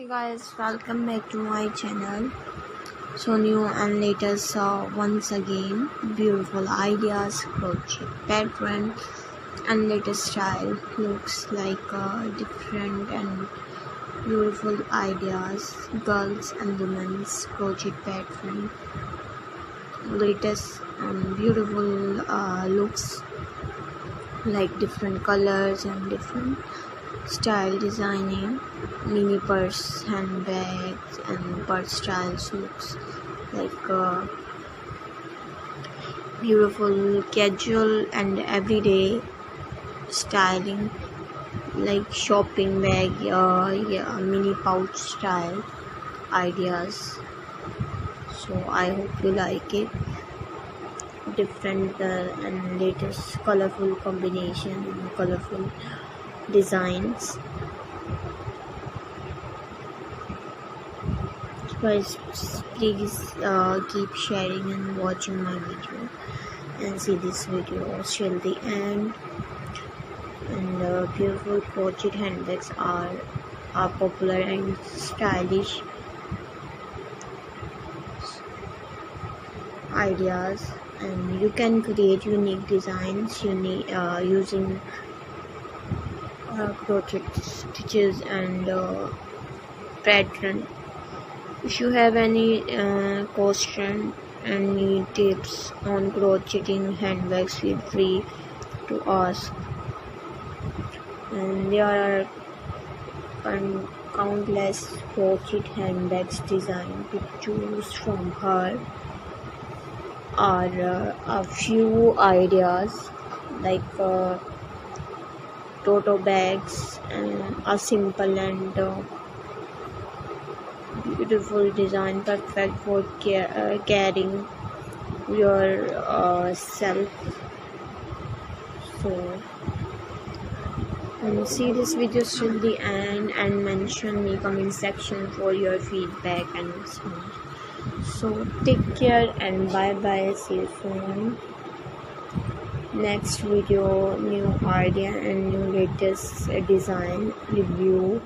Guys, welcome back to my channel. So new and latest once again beautiful ideas, crochet pattern and latest style. Looks like different and beautiful ideas, girls and women's crochet pattern, latest and beautiful looks like different colors and different style designing, mini purse, handbags and purse styles. Looks like beautiful casual and everyday styling, like shopping bag, mini pouch style ideas. So I hope you like it. Different and latest colorful combination, colorful designs. Guys, please keep sharing and watching my video and see this video till the end. And beautiful crochet handbags are popular and stylish ideas, and you can create unique designs using crochet stitches and pattern. If you have any question, any tips on crocheting handbags, feel free to ask. And there are countless crochet handbags designed to choose from. Her are a few ideas like tote bags and a simple and beautiful design, perfect for carrying yourself. So see this video till the end and mention me comment section for your feedback and response. So take care and bye bye, see you soon. Next video, new idea and new latest design review.